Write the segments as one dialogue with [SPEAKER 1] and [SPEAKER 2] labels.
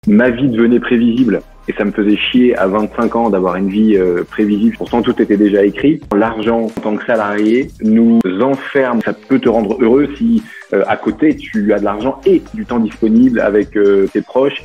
[SPEAKER 1] Ma vie devenait prévisible et ça me faisait chier à 25 ans d'avoir une vie prévisible. Pourtant, tout était déjà écrit. L'argent, en tant que salarié, nous enferme. Ça peut te rendre heureux si à côté, tu as de l'argent et du temps disponible avec tes proches.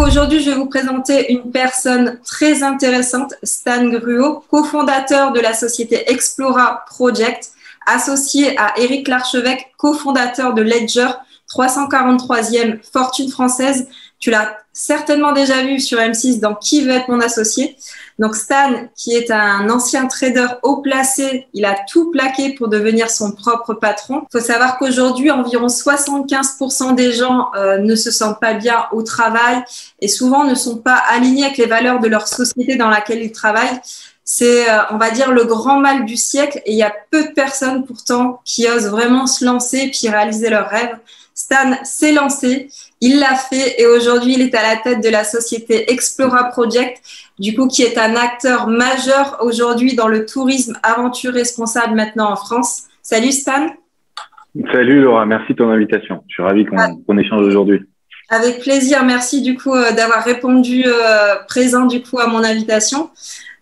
[SPEAKER 2] Aujourd'hui, je vais vous présenter une personne très intéressante, Stan Gruau, cofondateur de la société Explora Project, associé à Éric Larchevêque, cofondateur de Ledger, 343e fortune française. Tu l'as certainement déjà vu sur M6 dans Qui veut être mon associé. Donc Stan, qui est un ancien trader haut placé, il a tout plaqué pour devenir son propre patron. Il faut savoir qu'aujourd'hui, environ 75% des gens ne se sentent pas bien au travail et souvent ne sont pas alignés avec les valeurs de leur société dans laquelle ils travaillent. C'est, on va dire, le grand mal du siècle et il y a peu de personnes pourtant qui osent vraiment se lancer puis réaliser leurs rêves. Stan s'est lancé, il l'a fait et aujourd'hui, il est à la tête de la société Explora Project, du coup, qui est un acteur majeur aujourd'hui dans le tourisme aventure responsable maintenant en France. Salut Stan.
[SPEAKER 1] Salut Laura, merci de ton invitation. Je suis ravi qu'on échange aujourd'hui.
[SPEAKER 2] Avec plaisir, merci du coup d'avoir répondu présent du coup à mon invitation.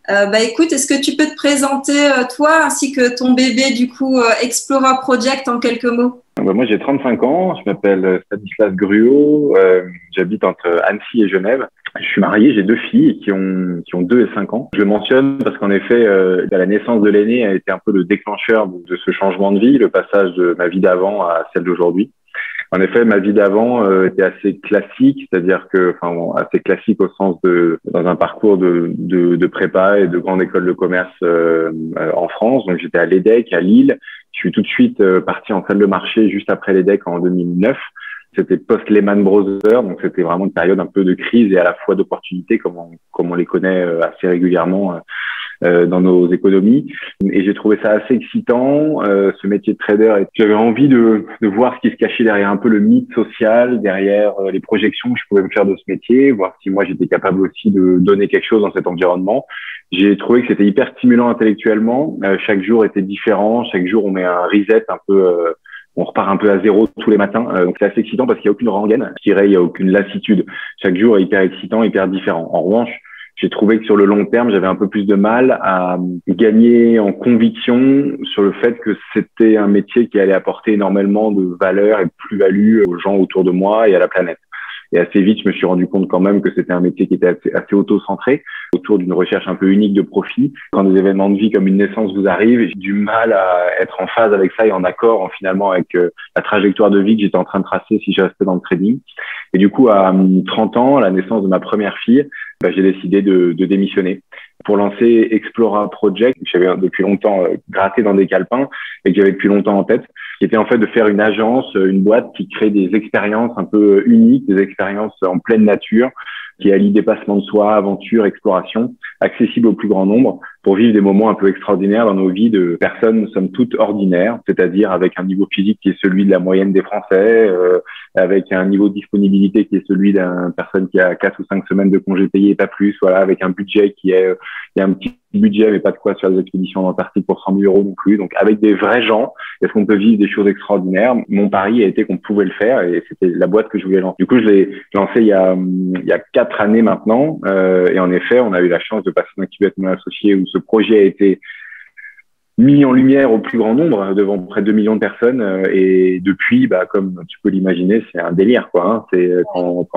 [SPEAKER 2] Écoute, est-ce que tu peux te présenter toi ainsi que ton bébé du coup Explora Project en quelques mots?
[SPEAKER 1] Moi, j'ai 35 ans, je m'appelle Stanislas Gruau, j'habite entre Annecy et Genève. Je suis marié, j'ai 2 filles qui ont 2 et 5 ans. Je le mentionne parce qu'en effet, la naissance de l'aîné a été un peu le déclencheur de ce changement de vie, le passage de ma vie d'avant à celle d'aujourd'hui. En effet, ma vie d'avant était assez classique, c'est-à-dire que, assez classique au sens dans un parcours de prépa et de grande école de commerce en France. Donc, j'étais à l'EDEC, à Lille. Je suis tout de suite parti en salle de marché juste après l'EDEC en 2009. C'était post-Lehman Brothers, donc c'était vraiment une période un peu de crise et à la fois d'opportunité, comme on les connaît assez régulièrement dans nos économies. Et j'ai trouvé ça assez excitant, ce métier de trader. Et j'avais envie de voir ce qui se cachait derrière un peu le mythe social, derrière les projections que je pouvais me faire de ce métier, voir si moi j'étais capable aussi de donner quelque chose dans cet environnement. J'ai trouvé que c'était hyper stimulant intellectuellement. Chaque jour était différent. Chaque jour, on met un reset un peu, on repart un peu à zéro tous les matins. Donc, c'est assez excitant parce qu'il n'y a aucune rengaine. Je dirais, il n'y a aucune lassitude. Chaque jour est hyper excitant, hyper différent. En revanche, j'ai trouvé que sur le long terme, j'avais un peu plus de mal à gagner en conviction sur le fait que c'était un métier qui allait apporter énormément de valeur et de plus-value aux gens autour de moi et à la planète. Et assez vite, je me suis rendu compte quand même que c'était un métier qui était assez auto-centré, autour d'une recherche un peu unique de profit. Quand des événements de vie comme une naissance vous arrivent, j'ai du mal à être en phase avec ça et en accord finalement avec la trajectoire de vie que j'étais en train de tracer si je restais dans le trading. Et du coup, à 30 ans, à la naissance de ma première fille, j'ai décidé de démissionner pour lancer Explora Project, que j'avais depuis longtemps gratté dans des calepins et que j'avais depuis longtemps en tête, qui était en fait de faire une agence, une boîte qui crée des expériences un peu uniques, des expériences en pleine nature, qui allie dépassement de soi, aventure, exploration, accessible au plus grand nombre pour vivre des moments un peu extraordinaires dans nos vies de personnes, somme toute, ordinaires, c'est-à-dire avec un niveau physique qui est celui de la moyenne des Français, avec un niveau de disponibilité qui est celui d'une personne qui a 4 ou 5 semaines de congés payés, pas plus, voilà, avec un budget qui est, il y a un petit budget, mais pas de quoi faire des expéditions en Antarctique pour 100 000 € non plus. Donc, avec des vrais gens, est-ce qu'on peut vivre des choses extraordinaires? Mon pari a été qu'on pouvait le faire et c'était la boîte que je voulais lancer. Du coup, je l'ai lancé il y a 4 années maintenant. Et en effet, on a eu la chance de passer d'un Qui veut être mon associé où ce projet a été mis en lumière au plus grand nombre devant près de 2 millions de personnes. Et depuis, comme tu peux l'imaginer, c'est un délire, quoi. Hein. C'est quand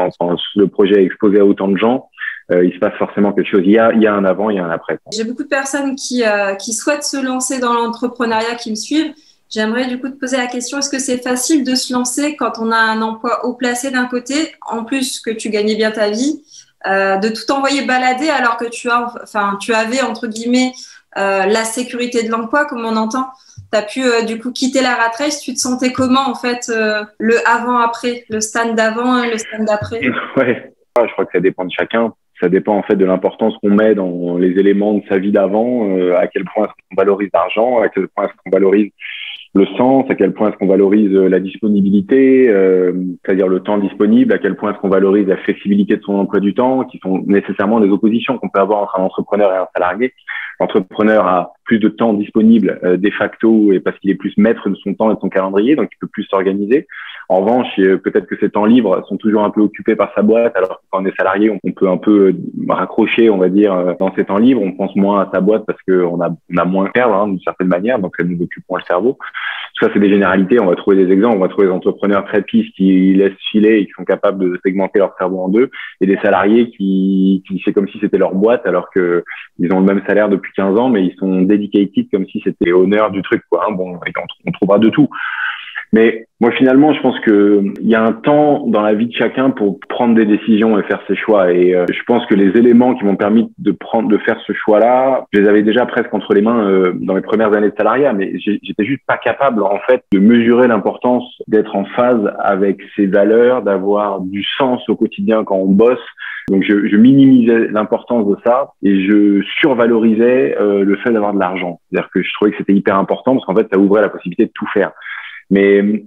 [SPEAKER 1] le projet est exposé à autant de gens, il se passe forcément quelque chose. Il y a un avant, il y a un après.
[SPEAKER 2] J'ai beaucoup de personnes qui souhaitent se lancer dans l'entrepreneuriat qui me suivent. J'aimerais du coup te poser la question, est-ce que c'est facile de se lancer quand on a un emploi haut placé d'un côté, en plus que tu gagnais bien ta vie, de tout envoyer balader alors que tu avais entre guillemets la sécurité de l'emploi, comme on entend. Tu as pu du coup quitter la rat race. Tu te sentais comment en fait le avant-après, le stand d'avant et le stand d'après?
[SPEAKER 1] Ouais, je crois que ça dépend de chacun. Ça dépend en fait de l'importance qu'on met dans les éléments de sa vie d'avant, à quel point est-ce qu'on valorise l'argent, à quel point est-ce qu'on valorise le sens, à quel point est-ce qu'on valorise la disponibilité, c'est-à-dire le temps disponible, à quel point est-ce qu'on valorise la flexibilité de son emploi du temps, qui sont nécessairement des oppositions qu'on peut avoir entre un entrepreneur et un salarié. L'entrepreneur a plus de temps disponible de facto et parce qu'il est plus maître de son temps et de son calendrier, donc il peut plus s'organiser. En revanche, peut-être que ces temps libres sont toujours un peu occupés par sa boîte, alors que quand on est salarié, on peut un peu raccrocher, on va dire, dans ces temps libres. On pense moins à sa boîte parce qu'on a moins à faire, d'une certaine manière, donc ça nous occupe moins le cerveau. Tout ça, c'est des généralités. On va trouver des exemples. On va trouver des entrepreneurs très pistes qui laissent filer et qui sont capables de segmenter leur cerveau en deux, et des salariés qui c'est comme si c'était leur boîte, alors que ils ont le même salaire depuis 15 ans, mais ils sont dedicated comme si c'était honneur du truc, quoi. Bon, on trouvera de tout. Mais moi, finalement, je pense que il y a un temps dans la vie de chacun pour prendre des décisions et faire ses choix. Et je pense que les éléments qui m'ont permis de faire ce choix-là, je les avais déjà presque entre les mains dans mes premières années de salariat, mais j'étais juste pas capable, en fait, de mesurer l'importance d'être en phase avec ses valeurs, d'avoir du sens au quotidien quand on bosse. Donc, je minimisais l'importance de ça et je survalorisais le fait d'avoir de l'argent. C'est-à-dire que je trouvais que c'était hyper important parce qu'en fait, ça ouvrait la possibilité de tout faire. Mais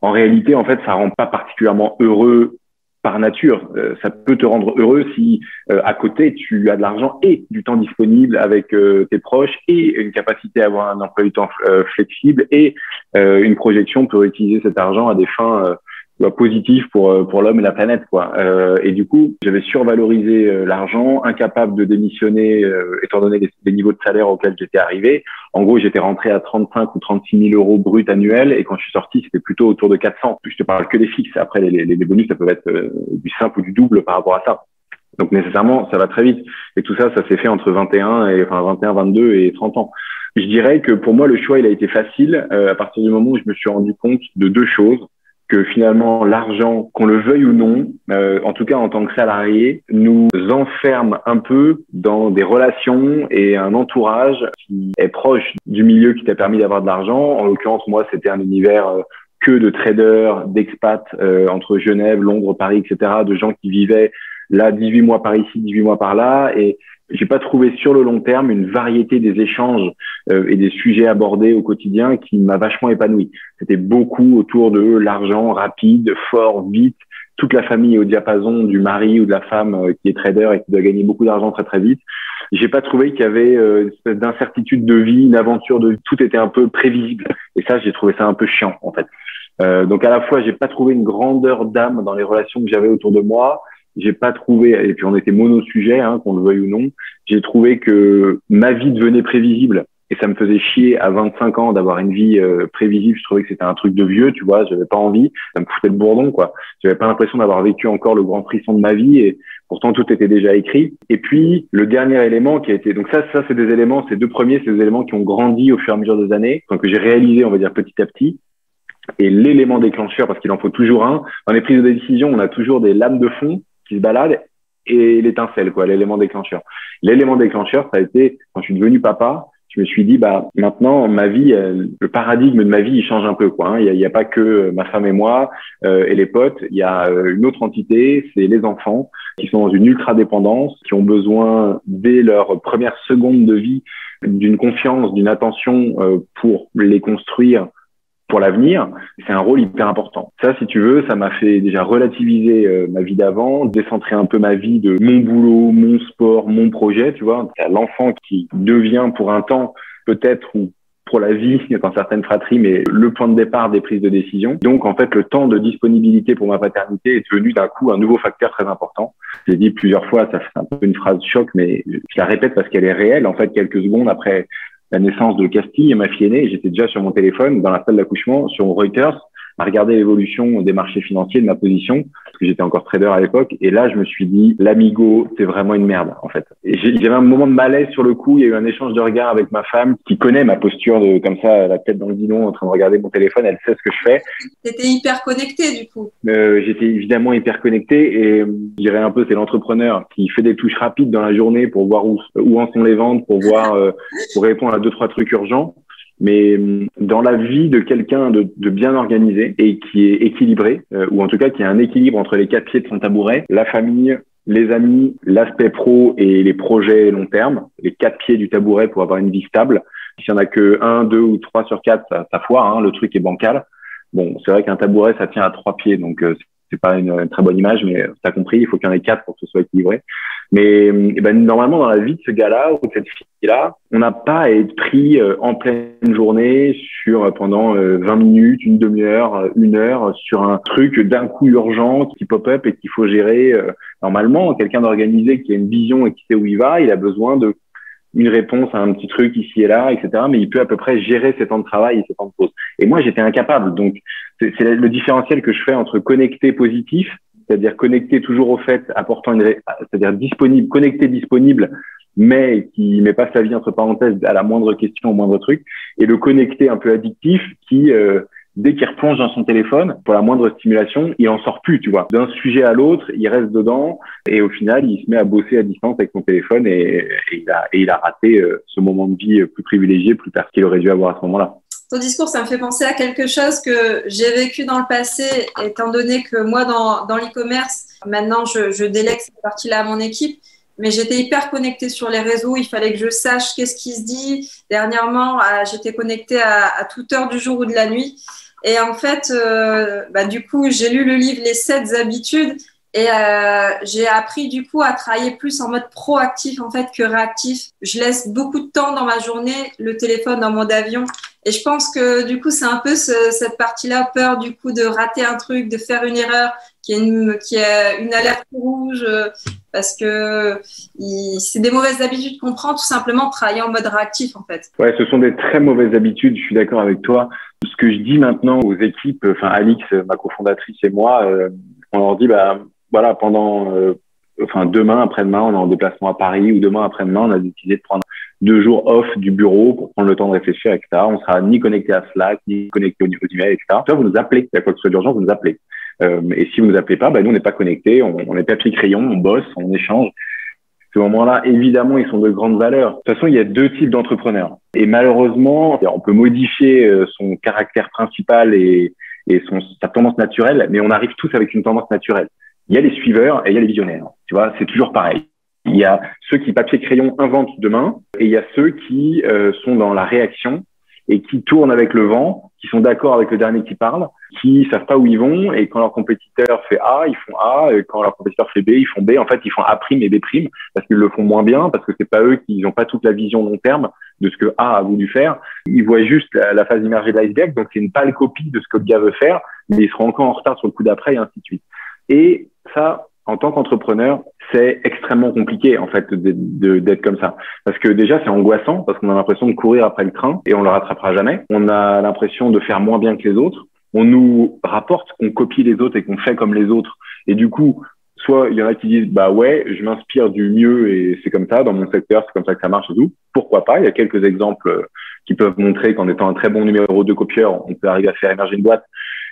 [SPEAKER 1] en réalité, en fait, ça rend pas particulièrement heureux par nature. Ça peut te rendre heureux si à côté, tu as de l'argent et du temps disponible avec tes proches et une capacité à avoir un emploi du temps flexible et une projection pour utiliser cet argent à des fins positif pour l'homme et la planète, quoi. Et du coup, j'avais survalorisé l'argent, incapable de démissionner étant donné les niveaux de salaire auxquels j'étais arrivé. En gros, j'étais rentré à 35 ou 36 000 euros brut annuels et quand je suis sorti, c'était plutôt autour de 400. Je te parle que des fixes. Après, les bonus, ça peut être du simple ou du double par rapport à ça. Donc nécessairement, ça va très vite. Et tout ça, ça s'est fait entre 21, 22 et 30 ans. Je dirais que pour moi, le choix, il a été facile à partir du moment où je me suis rendu compte de deux choses. Que finalement, l'argent, qu'on le veuille ou non, en tout cas en tant que salarié, nous enferme un peu dans des relations et un entourage qui est proche du milieu qui t'a permis d'avoir de l'argent. En l'occurrence, moi, c'était un univers que de traders, d'expats entre Genève, Londres, Paris, etc., de gens qui vivaient là 18 mois par ici, 18 mois par là, et j'ai pas trouvé sur le long terme une variété des échanges et des sujets abordés au quotidien qui m'a vachement épanoui. C'était beaucoup autour de l'argent rapide, fort, vite, toute la famille au diapason du mari ou de la femme qui est trader et qui doit gagner beaucoup d'argent très très vite. J'ai pas trouvé qu'il y avait une espèce d'incertitude de vie, une aventure de vie. Tout était un peu prévisible et ça, j'ai trouvé ça un peu chiant en fait. Donc à la fois, j'ai pas trouvé une grandeur d'âme dans les relations que j'avais autour de moi. J'ai pas trouvé, et puis on était mono-sujet, qu'on le veuille ou non, j'ai trouvé que ma vie devenait prévisible et ça me faisait chier à 25 ans d'avoir une vie prévisible. Je trouvais que c'était un truc de vieux, tu vois, j'avais pas envie, ça me foutait le bourdon, quoi. J'avais pas l'impression d'avoir vécu encore le grand frisson de ma vie et pourtant tout était déjà écrit. Et puis le dernier élément qui a été, donc ça c'est des éléments, ces deux premiers, c'est des éléments qui ont grandi au fur et à mesure des années, donc que j'ai réalisé, on va dire petit à petit. Et l'élément déclencheur, parce qu'il en faut toujours un, dans les prises de décision, on a toujours des lames de fond qui se baladent et l'étincelle, quoi, l'élément déclencheur. L'élément déclencheur, ça a été quand je suis devenu papa, je me suis dit, maintenant, ma vie, le paradigme de ma vie, il change un peu, quoi. Il y a pas que ma femme et moi et les potes. Il y a une autre entité, c'est les enfants qui sont dans une ultra-dépendance, qui ont besoin, dès leur première seconde de vie, d'une confiance, d'une attention pour les construire pour l'avenir. C'est un rôle hyper important. Ça, si tu veux, ça m'a fait déjà relativiser ma vie d'avant, décentrer un peu ma vie de mon boulot, mon sport, mon projet, tu vois. C'est l'enfant qui devient pour un temps, peut-être, ou pour la vie, dans certaines fratries, mais le point de départ des prises de décision. Donc, en fait, le temps de disponibilité pour ma paternité est devenu d'un coup un nouveau facteur très important. J'ai dit plusieurs fois, ça fait un peu une phrase choc, mais je la répète parce qu'elle est réelle. En fait, quelques secondes après la naissance de Castille et ma fille aînée, j'étais déjà sur mon téléphone, dans la salle d'accouchement, sur Reuters, à regarder l'évolution des marchés financiers, de ma position, parce que j'étais encore trader à l'époque. Et là, je me suis dit, l'Amigo, c'est vraiment une merde, en fait. Et j'avais un moment de malaise sur le coup. Il y a eu un échange de regards avec ma femme, qui connaît ma posture de, comme ça, la tête dans le guidon, en train de regarder mon téléphone. Elle sait ce que je fais.
[SPEAKER 2] T'étais hyper connecté, du coup.
[SPEAKER 1] J'étais évidemment hyper connecté et je dirais un peu, c'est l'entrepreneur qui fait des touches rapides dans la journée pour voir où en sont les ventes, pour voir, pour répondre à 2-3 trucs urgents. Mais dans la vie de quelqu'un de bien organisé et qui est équilibré, ou en tout cas qui a un équilibre entre les 4 pieds de son tabouret, la famille, les amis, l'aspect pro et les projets long terme, les 4 pieds du tabouret pour avoir une vie stable, S'il y en a que 1, 2 ou 3 sur 4, ça foire, hein, le truc est bancal. Bon, c'est vrai qu'un tabouret, ça tient à 3 pieds, donc c'est pas une très bonne image, mais t'as compris, il faut qu'il y en ait 4 pour que ce soit équilibré. Mais normalement, dans la vie de ce gars-là ou de cette fille-là, on n'a pas à être pris en pleine journée pendant 20 minutes, une demi-heure, 1 heure sur un truc d'un coup urgent qui pop-up et qu'il faut gérer. Normalement, quelqu'un d'organisé qui a une vision et qui sait où il va, il a besoin de une réponse à un petit truc ici et là, etc. Mais il peut à peu près gérer ses temps de travail et ses temps de pause. Et moi, j'étais incapable. Donc, c'est le différentiel que je fais entre connecté positif, c'est-à-dire connecté toujours au fait, apportant c'est-à-dire disponible, connecté disponible, mais qui met pas sa vie entre parenthèses à la moindre question, au moindre truc, et le connecté un peu addictif qui dès qu'il replonge dans son téléphone, pour la moindre stimulation, il en sort plus, tu vois. D'un sujet à l'autre, il reste dedans et au final, il se met à bosser à distance avec son téléphone et il a raté ce moment de vie plus privilégié, plus tard qu'il aurait dû avoir à ce moment-là.
[SPEAKER 2] Ton discours, ça me fait penser à quelque chose que j'ai vécu dans le passé, étant donné que moi, dans l'e-commerce, maintenant, je délègue cette partie-là à mon équipe. Mais j'étais hyper connectée sur les réseaux. Il fallait que je sache qu'est-ce qui se dit. Dernièrement, j'étais connectée à toute heure du jour ou de la nuit. Et en fait, du coup, j'ai lu le livre Les 7 habitudes et j'ai appris du coup à travailler plus en mode proactif en fait que réactif. Je laisse beaucoup de temps dans ma journée le téléphone en mode avion. Et je pense que du coup, c'est un peu cette partie-là, peur du coup de rater un truc, de faire une erreur, qui est une alerte rouge, parce que c'est des mauvaises habitudes qu'on prend, tout simplement travailler en mode réactif en fait.
[SPEAKER 1] Ouais, ce sont des très mauvaises habitudes, je suis d'accord avec toi. Ce que je dis maintenant aux équipes, enfin Alix, ma cofondatrice et moi, on leur dit, voilà, demain, après-demain, on est en déplacement à Paris, ou demain, après-demain, on a décidé de prendre 2 jours off du bureau pour prendre le temps de réfléchir, etc. On sera ni connecté à Slack, ni connecté au niveau d'email, etc. Toi, vous nous appelez. Il y a quoi que ce soit d'urgence, vous nous appelez. Et si vous nous appelez pas, nous, on n'est pas connectés, on est papier crayon, on bosse, on échange. Ces moments-là, évidemment, ils sont de grandes valeurs. De toute façon, il y a 2 types d'entrepreneurs. Et malheureusement, on peut modifier son caractère principal et sa tendance naturelle, mais on arrive tous avec une tendance naturelle. Il y a les suiveurs et il y a les visionnaires. Tu vois, c'est toujours pareil. Il y a ceux qui, papier crayon, inventent demain, et il y a ceux qui sont dans la réaction et qui tournent avec le vent, qui sont d'accord avec le dernier qui parle, qui savent pas où ils vont, et quand leur compétiteur fait A, ils font A, et quand leur compétiteur fait B, ils font B. En fait, ils font A' et B', parce qu'ils le font moins bien, parce que c'est pas eux qui n'ont pas toute la vision long terme de ce que A a voulu faire. Ils voient juste la phase immergée de l'iceberg, donc c'est une pâle copie de ce que le gars veut faire, mais ils seront encore en retard sur le coup d'après, et ainsi de suite. Et ça, en tant qu'entrepreneur, c'est extrêmement compliqué en fait d'être comme ça, parce que déjà c'est angoissant, parce qu'on a l'impression de courir après le train et on le rattrapera jamais. On a l'impression de faire moins bien que les autres. On nous rapporte qu'on copie les autres et qu'on fait comme les autres. Et du coup, soit il y en a qui disent ouais, je m'inspire du mieux et c'est comme ça dans mon secteur, c'est comme ça que ça marche et tout. Pourquoi pas? Il y a quelques exemples qui peuvent montrer qu'en étant un très bon numéro 2 copieur, on peut arriver à faire émerger une boîte.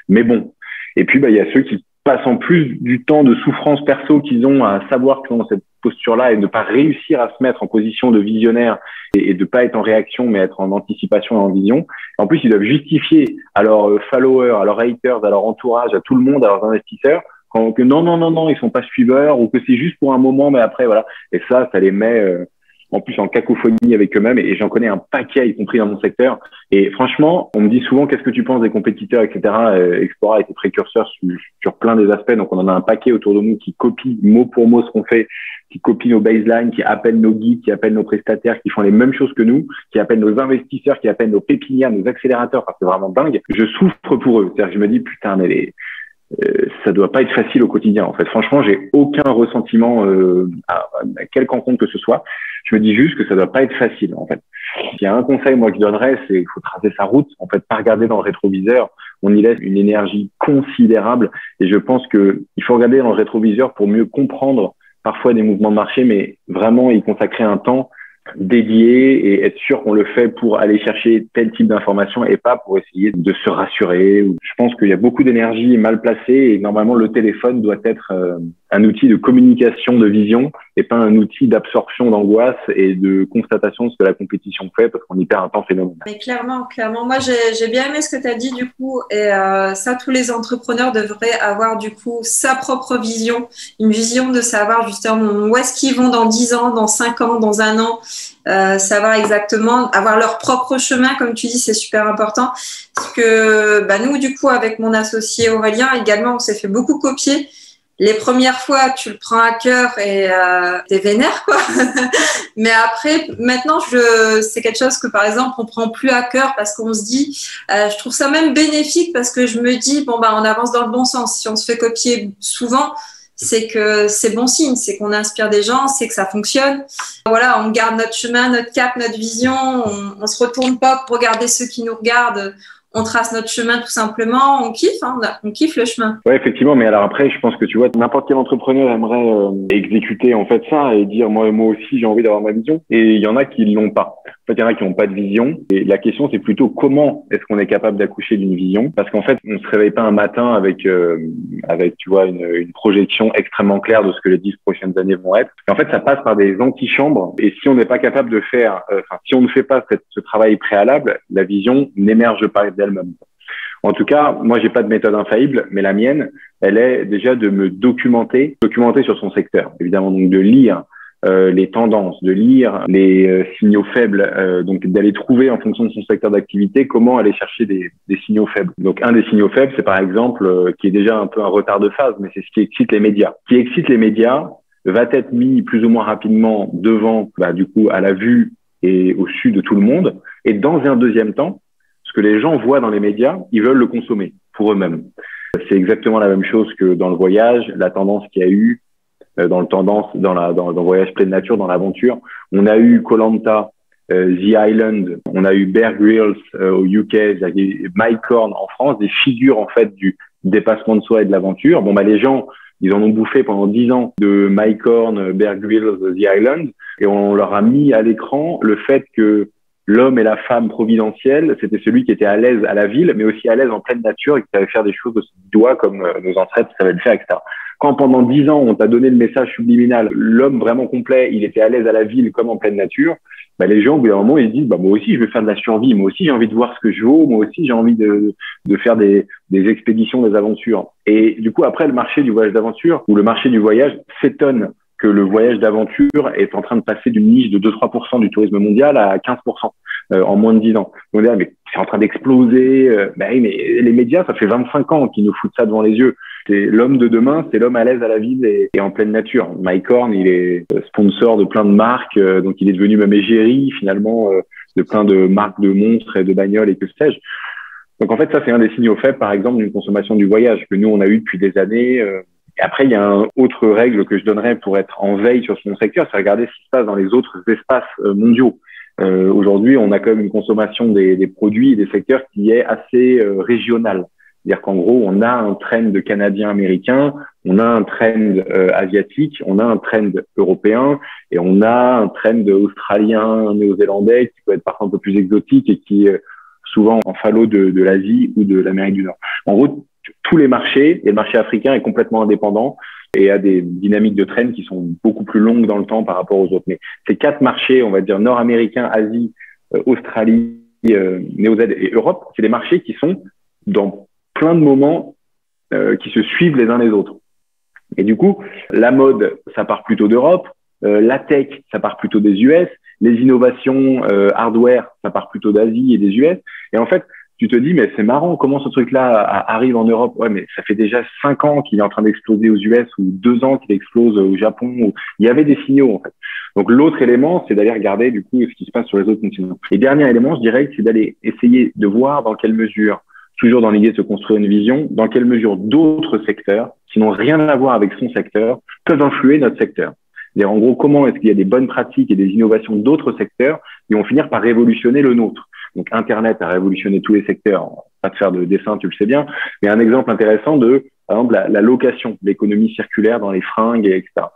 [SPEAKER 1] Mais bon. Et puis il y a ceux qui passent en plus du temps de souffrance perso qu'ils ont à savoir qu'ils sont dans cette posture-là et ne pas réussir à se mettre en position de visionnaire et de pas être en réaction mais être en anticipation et en vision. En plus, ils doivent justifier à leurs followers, à leurs haters, à leur entourage, à tout le monde, à leurs investisseurs que non, ils sont pas suiveurs ou que c'est juste pour un moment, mais après, voilà. Et ça les met en plus en cacophonie avec eux-mêmes, et j'en connais un paquet, y compris dans mon secteur. Et franchement, on me dit souvent qu'est-ce que tu penses des compétiteurs, etc. Explora a été précurseur sur plein des aspects, donc on en a un paquet autour de nous qui copie mot pour mot ce qu'on fait, qui copie nos baselines, qui appellent nos guides, qui appellent nos prestataires, qui font les mêmes choses que nous, qui appellent nos investisseurs, qui appellent nos pépinières, nos accélérateurs. Enfin, c'est vraiment dingue. Je souffre pour eux. C'est-à-dire que je me dis putain, mais ça doit pas être facile au quotidien. En fait, franchement, j'ai aucun ressentiment à quelque rencontre que ce soit. Je me dis juste que ça doit pas être facile, en fait. Il y a un conseil, moi, que je donnerais, c'est qu'il faut tracer sa route. En fait, pas regarder dans le rétroviseur. On y laisse une énergie considérable. Et je pense que il faut regarder dans le rétroviseur pour mieux comprendre parfois des mouvements de marché, mais vraiment y consacrer un temps dédié et être sûr qu'on le fait pour aller chercher tel type d'information et pas pour essayer de se rassurer. Je pense qu'il y a beaucoup d'énergie mal placée et normalement le téléphone doit être un outil de communication de vision et pas un outil d'absorption d'angoisse et de constatation de ce que la compétition fait parce qu'on y perd un temps phénoménal.
[SPEAKER 2] Mais clairement. Moi, j'ai bien aimé ce que tu as dit du coup. Et ça, tous les entrepreneurs devraient avoir du coup sa propre vision, une vision de savoir justement où est-ce qu'ils vont dans 10 ans, dans 5 ans, dans un an, savoir exactement, avoir leur propre chemin, comme tu dis, c'est super important. Parce que nous, du coup, avec mon associé Aurélien également, on s'est fait beaucoup copier. Les premières fois, tu le prends à cœur et t'es vénère, quoi. Mais après, maintenant, c'est quelque chose que, par exemple, on prend plus à cœur parce qu'on se dit, je trouve ça même bénéfique parce que je me dis, on avance dans le bon sens. Si on se fait copier souvent, c'est que c'est bon signe, c'est qu'on inspire des gens, c'est que ça fonctionne. Voilà, on garde notre chemin, notre cap, notre vision, on se retourne pas pour regarder ceux qui nous regardent. On trace notre chemin tout simplement, on kiffe, on kiffe le chemin.
[SPEAKER 1] Ouais, effectivement, mais alors après, je pense que tu vois, n'importe quel entrepreneur aimerait exécuter en fait ça et dire moi aussi j'ai envie d'avoir ma vision. Et il y en a qui l'ont pas. En fait, il y en a qui n'ont pas de vision. Et la question, c'est plutôt comment est-ce qu'on est capable d'accoucher d'une vision? Parce qu'en fait, on se réveille pas un matin avec tu vois une projection extrêmement claire de ce que les 10 prochaines années vont être. Et en fait, ça passe par des antichambres. Et si on n'est pas capable de faire, si on ne fait pas ce travail préalable, la vision n'émerge pas d'elle-même. En tout cas, moi, j'ai pas de méthode infaillible, mais la mienne, elle est déjà de me documenter sur son secteur. Évidemment, donc de lire les tendances, de lire les signaux faibles, donc d'aller trouver en fonction de son secteur d'activité comment aller chercher des signaux faibles. Donc un des signaux faibles, c'est par exemple, qui est déjà un peu un retard de phase, mais c'est ce qui excite les médias. Ce qui excite les médias va être mis plus ou moins rapidement devant, du coup, à la vue et au su de tout le monde. Et dans un deuxième temps, ce que les gens voient dans les médias, ils veulent le consommer pour eux-mêmes. C'est exactement la même chose que dans le voyage, la tendance qu'il y a eu dans le voyage pleine nature, dans l'aventure. On a eu Koh-Lanta, The Island, on a eu Bear Grylls au UK, Mike Horn en France, des figures en fait du dépassement de soi et de l'aventure. Les gens, ils en ont bouffé pendant 10 ans de Mike Horn, Bear Grylls, The Island, et on leur a mis à l'écran le fait que l'homme et la femme providentielle, c'était celui qui était à l'aise à la ville, mais aussi à l'aise en pleine nature et qui savait faire des choses de ses doigts comme nos ancêtres savaient le faire, etc. Quand pendant 10 ans, on t'a donné le message subliminal, l'homme vraiment complet, il était à l'aise à la ville comme en pleine nature, les gens, au bout d'un moment, ils se disent, moi aussi, je veux faire de la survie, moi aussi, j'ai envie de voir ce que je vaux, moi aussi, j'ai envie de faire des expéditions, des aventures. Et du coup, après, le marché du voyage d'aventure ou le marché du voyage s'étonne que le voyage d'aventure est en train de passer d'une niche de 2-3% du tourisme mondial à 15% en moins de 10 ans. On dit, mais c'est en train d'exploser. Oui, mais les médias, ça fait 25 ans qu'ils nous foutent ça devant les yeux. C'est l'homme de demain, c'est l'homme à l'aise à la ville et en pleine nature. Mike Horn, il est sponsor de plein de marques, donc il est devenu même égérie finalement de plein de marques de montres et de bagnoles et que sais-je. Donc en fait, ça c'est un des signaux faibles, par exemple, d'une consommation du voyage que nous on a eu depuis des années. Et après, il y a une autre règle que je donnerais pour être en veille sur son secteur, c'est regarder ce qui se passe dans les autres espaces mondiaux. Aujourd'hui, on a quand même une consommation des produits et des secteurs qui est assez régionale. C'est-à-dire qu'en gros, on a un trend de Canadien-Américain, on a un trend asiatique, on a un trend européen et on a un trend australien, néo-zélandais qui peut être parfois un peu plus exotique et qui est souvent en falot de l'Asie ou de l'Amérique du Nord. En gros, tous les marchés, et le marché africain est complètement indépendant et a des dynamiques de trend qui sont beaucoup plus longues dans le temps par rapport aux autres. Mais ces 4 marchés, on va dire nord-américain, Asie, Australie, Néo-Z et Europe, c'est des marchés qui sont dans plein de moments qui se suivent les uns les autres. Et du coup, la mode, ça part plutôt d'Europe, la tech, ça part plutôt des US, les innovations hardware, ça part plutôt d'Asie et des US. Et en fait, tu te dis, mais c'est marrant, comment ce truc-là arrive en Europe? Ouais, mais ça fait déjà 5 ans qu'il est en train d'exploser aux US ou 2 ans qu'il explose au Japon. Il y avait des signaux, en fait. Donc, l'autre élément, c'est d'aller regarder, du coup, ce qui se passe sur les autres continents. Et dernier élément, je dirais que c'est d'aller essayer de voir dans quelle mesure, toujours dans l'idée de se construire une vision, dans quelle mesure d'autres secteurs, qui n'ont rien à voir avec son secteur, peuvent influer notre secteur. C'est-à-dire, en gros, comment est-ce qu'il y a des bonnes pratiques et des innovations d'autres secteurs qui vont finir par révolutionner le nôtre. Donc, Internet a révolutionné tous les secteurs. Pas de faire de dessin, tu le sais bien. Mais un exemple intéressant de, par exemple, la location, l'économie circulaire dans les fringues, etc.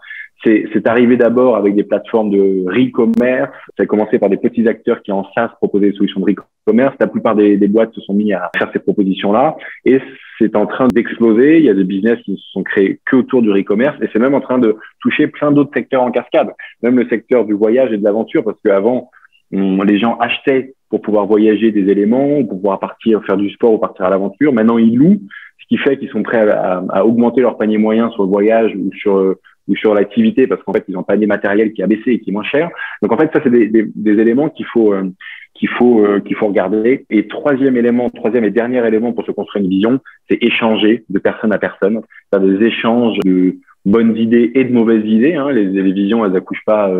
[SPEAKER 1] C'est arrivé d'abord avec des plateformes de re-commerce. Ça a commencé par des petits acteurs qui, en SaaS, proposaient des solutions de re-commerce. La plupart des boîtes se sont mis à faire ces propositions-là. Et c'est en train d'exploser. Il y a des business qui ne se sont créés que autour du re-commerce. Et c'est même en train de toucher plein d'autres secteurs en cascade. Même le secteur du voyage et de l'aventure. Parce qu'avant, les gens achetaient pour pouvoir voyager des éléments, pour pouvoir partir faire du sport ou partir à l'aventure. Maintenant, ils louent, ce qui fait qu'ils sont prêts à augmenter leur panier moyen sur le voyage ou sur l'activité, parce qu'en fait, ils ont un panier matériel qui a baissé et qui est moins cher. Donc, en fait, ça, c'est des éléments qu'il faut regarder. Et troisième et dernier élément pour se construire une vision, c'est échanger de personne à personne, faire des échanges de bonnes idées et de mauvaises idées. Les visions, elles n'accouchent pas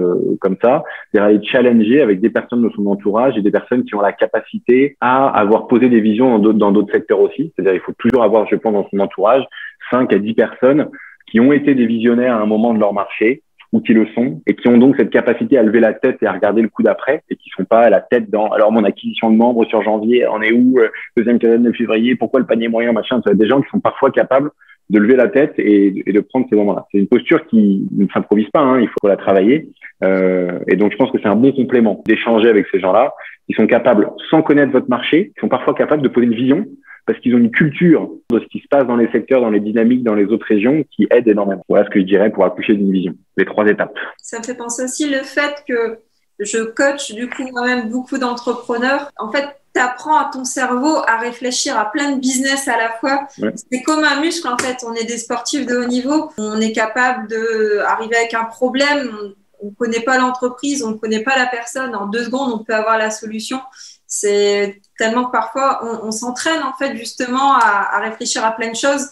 [SPEAKER 1] comme ça. C'est-à-dire aller challenger avec des personnes de son entourage et des personnes qui ont la capacité à avoir posé des visions dans d'autres secteurs aussi. C'est-à-dire il faut toujours avoir, je pense, dans son entourage 5 à 10 personnes qui ont été des visionnaires à un moment de leur marché ou qui le sont et qui ont donc cette capacité à lever la tête et à regarder le coup d'après et qui sont pas à la tête dans alors mon acquisition de membres sur janvier, on est où, deuxième quinzaine de février, pourquoi le panier moyen, machin. C'est des gens qui sont parfois capables de lever la tête et de prendre ces moments-là. C'est une posture qui ne s'improvise pas, il faut la travailler. Et donc, je pense que c'est un bon complément d'échanger avec ces gens-là. Ils sont capables, sans connaître votre marché, ils sont parfois capables de poser une vision parce qu'ils ont une culture de ce qui se passe dans les secteurs, dans les dynamiques, dans les autres régions qui aide énormément. Voilà ce que je dirais pour accoucher d'une vision. Les 3 étapes.
[SPEAKER 2] Ça me fait penser aussi le fait que je coach du coup moi-même beaucoup d'entrepreneurs. En fait, tu apprends à ton cerveau à réfléchir à plein de business à la fois. Ouais. C'est comme un muscle en fait. On est des sportifs de haut niveau. On est capable d'arriver avec un problème. On ne connaît pas l'entreprise, on ne connaît pas la personne. En 2 secondes, on peut avoir la solution. C'est tellement que parfois, on s'entraîne en fait justement à réfléchir à plein de choses.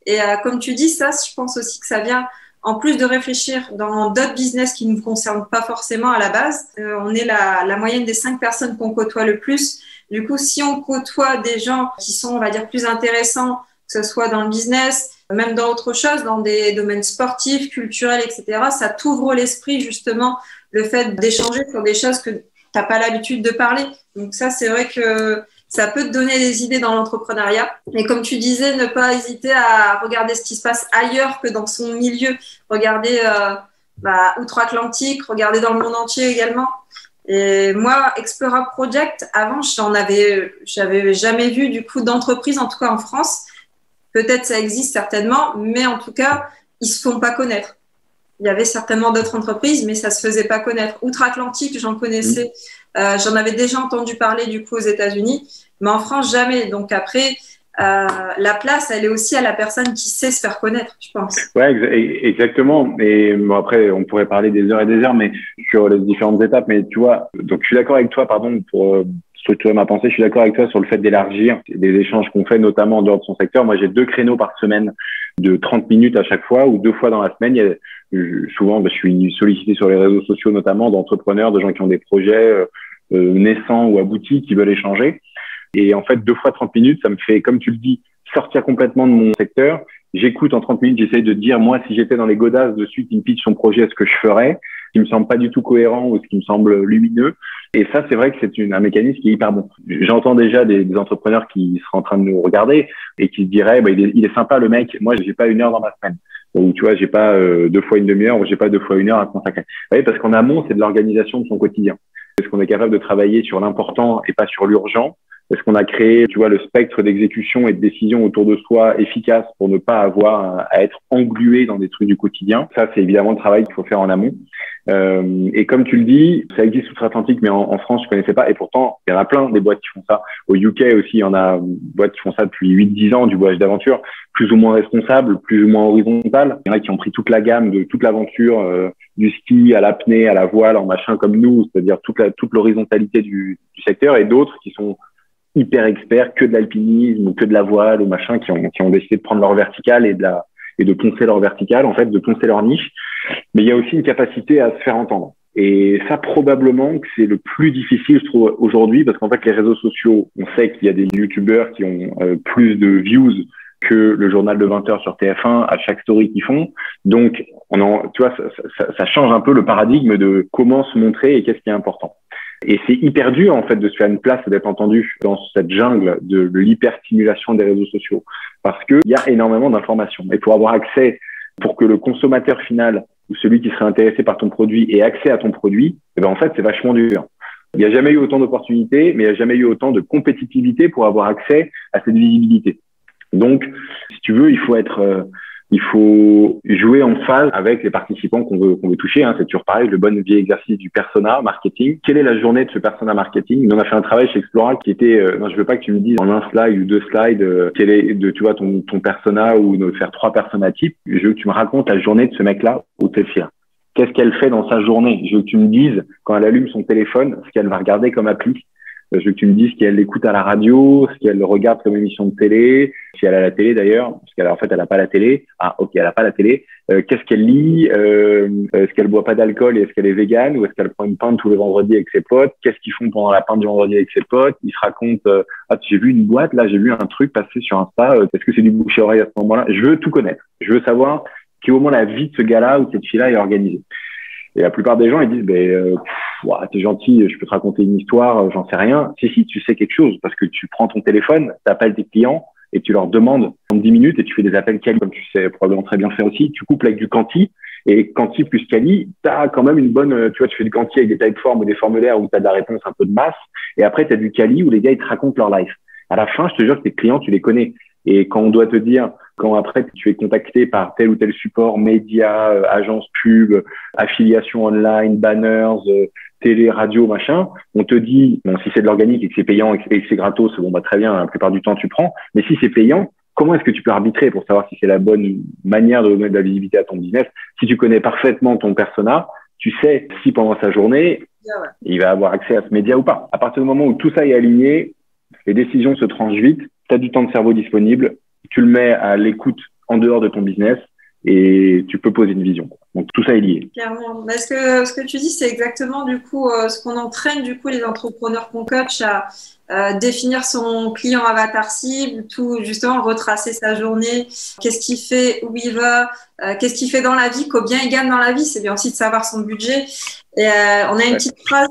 [SPEAKER 2] Et comme tu dis, ça, je pense aussi que ça vient en plus de réfléchir dans d'autres business qui ne nous concernent pas forcément à la base. On est la moyenne des 5 personnes qu'on côtoie le plus. Du coup, si on côtoie des gens qui sont, on va dire, plus intéressants, que ce soit dans le business, même dans autre chose, dans des domaines sportifs, culturels, etc., ça t'ouvre l'esprit justement, le fait d'échanger sur des choses que tu n'as pas l'habitude de parler. Donc ça, c'est vrai que ça peut te donner des idées dans l'entrepreneuriat. Et comme tu disais, ne pas hésiter à regarder ce qui se passe ailleurs que dans son milieu. Regarder outre-Atlantique, regarder dans le monde entier également. Et moi, Explora Project, avant, j'avais jamais vu du coup d'entreprise, en tout cas en France. Peut-être ça existe certainement, mais en tout cas, ils se font pas connaître. Il y avait certainement d'autres entreprises, mais ça se faisait pas connaître. Outre-Atlantique, j'en connaissais, j'en avais déjà entendu parler du coup aux États-Unis, mais en France jamais. Donc après, la place, elle est aussi à la personne qui sait se faire connaître, je pense.
[SPEAKER 1] Ouais, exactement. Et bon, après, on pourrait parler des heures et des heures, mais sur les différentes étapes. Mais tu vois, donc je suis d'accord avec toi, pardon, pour structurer ma pensée. Je suis d'accord avec toi sur le fait d'élargir des échanges qu'on fait, notamment en dehors de son secteur. Moi, j'ai 2 créneaux par semaine de 30 minutes à chaque fois ou 2 fois dans la semaine. Souvent, je suis sollicité sur les réseaux sociaux, notamment d'entrepreneurs, de gens qui ont des projets naissants ou aboutis qui veulent échanger. Et en fait, 2 fois 30 minutes, ça me fait, comme tu le dis, sortir complètement de mon secteur. J'écoute en 30 minutes, j'essaye de dire, moi, si j'étais dans les godasses de celui qui me pitch son projet, ce que je ferais, ce qui me semble pas du tout cohérent ou ce qui me semble lumineux. Et ça, c'est vrai que c'est un mécanisme qui est hyper bon. J'entends déjà des entrepreneurs qui seraient en train de nous regarder et qui se diraient, il est sympa le mec, moi, j'ai pas 1 heure dans ma semaine. Ou tu vois, j'ai pas 2 fois une demi-heure ou j'ai pas 2 fois 1 heure à consacrer. Oui, parce qu'en amont, c'est de l'organisation de son quotidien. Est-ce qu'on est capable de travailler sur l'important et pas sur l'urgent? Est-ce qu'on a créé, tu vois, le spectre d'exécution et de décision autour de soi efficace pour ne pas avoir à être englué dans des trucs du quotidien? Ça, c'est évidemment le travail qu'il faut faire en amont. Et comme tu le dis, ça existe outre-Atlantique, mais en France, je connaissais pas. Et pourtant, il y en a plein des boîtes qui font ça. Au UK aussi, il y en a boîtes qui font ça depuis 8-10 ans, du voyage d'aventure, plus ou moins responsable, plus ou moins horizontal. Il y en a qui ont pris toute la gamme de toute l'aventure, du ski à l'apnée, à la voile, en machin comme nous, c'est-à-dire toute l'horizontalité du secteur, et d'autres qui sont hyper experts, que de l'alpinisme ou que de la voile ou machin, qui ont décidé de prendre leur verticale et de poncer leur verticale, en fait, de poncer leur niche. Mais il y a aussi une capacité à se faire entendre. Et ça, probablement que c'est le plus difficile, je trouve, aujourd'hui, parce qu'en fait, les réseaux sociaux, on sait qu'il y a des youtubeurs qui ont plus de views que le journal de 20 heures sur TF1 à chaque story qu'ils font. Donc, tu vois, ça change un peu le paradigme de comment se montrer et qu'est-ce qui est important. Et c'est hyper dur, en fait, de se faire une place et d'être entendu dans cette jungle de l'hyperstimulation des réseaux sociaux. Parce que il y a énormément d'informations. Et pour avoir accès, pour que le consommateur final, ou celui qui serait intéressé par ton produit ait accès à ton produit, eh ben, en fait, c'est vachement dur. Il n'y a jamais eu autant d'opportunités, mais il n'y a jamais eu autant de compétitivité pour avoir accès à cette visibilité. Donc, si tu veux, il faut jouer en phase avec les participants qu'on veut toucher. C'est toujours pareil, le bon vieil exercice du persona marketing. Quelle est la journée de ce persona marketing? On a fait un travail chez Explora qui était, non, je veux pas que tu me dises en un slide ou 2 slides, quel est, tu vois, ton persona ou de faire 3 personas types. Je veux que tu me racontes la journée de ce mec-là ou de cette fille-là. Qu'est-ce qu'elle fait dans sa journée? Je veux que tu me dises, quand elle allume son téléphone, ce qu'elle va regarder comme appli. Je veux que tu me dises ce qu'elle écoute à la radio, ce qu'elle regarde comme émission de télé, si elle a la télé d'ailleurs, parce qu'elle en fait elle a pas la télé. Ah ok, elle a pas la télé. Qu'est-ce qu'elle lit? Est-ce qu'elle boit pas d'alcool et est-ce qu'elle est végane ou est-ce qu'elle prend une pinte tous les vendredis avec ses potes? Qu'est-ce qu'ils font pendant la pinte du vendredi avec ses potes? Ils se racontent ah j'ai vu une boîte là, j'ai vu un truc passer sur Insta. Est-ce que c'est du bouche à oreille à ce moment-là? Je veux tout connaître. Je veux savoir au moins la vie de ce gars-là ou de cette fille-là est organisée. Et la plupart des gens, ils disent, t'es gentil, je peux te raconter une histoire, j'en sais rien. Si, tu sais quelque chose, parce que tu prends ton téléphone, tu appelles tes clients et tu leur demandes en 10 minutes et tu fais des appels quali, comme tu sais probablement très bien faire aussi. Tu couples avec du quanti et quanti plus quali, tu as quand même une bonne, tu vois, tu fais du quanti avec des typeforms ou des formulaires où tu as de la réponse un peu de masse. Et après, tu as du quali où les gars, ils te racontent leur life. À la fin, je te jure que tes clients, tu les connais. Et quand on doit te dire, quand après tu es contacté par tel ou tel support, médias, agence pub, affiliation online, banners, télé, radio, machin, on te dit, bon, si c'est de l'organique et que c'est payant et que c'est gratos, bon, très bien, la plupart du temps tu prends. Mais si c'est payant, comment est-ce que tu peux arbitrer pour savoir si c'est la bonne manière de donner de la visibilité à ton business? Si tu connais parfaitement ton persona, tu sais si pendant sa journée, il va avoir accès à ce média ou pas. À partir du moment où tout ça est aligné, les décisions se tranchent vite, tu as du temps de cerveau disponible, tu le mets à l'écoute en dehors de ton business et tu peux poser une vision. Donc tout ça est lié.
[SPEAKER 2] Clairement. Parce que ce que tu dis, c'est exactement du coup ce qu'on entraîne du coup les entrepreneurs qu'on coach à définir son client avatar cible, tout justement retracer sa journée, qu'est-ce qu'il fait, où il va, qu'est-ce qu'il fait dans la vie, combien il gagne dans la vie. C'est bien aussi de savoir son budget. Et on a une petite phrase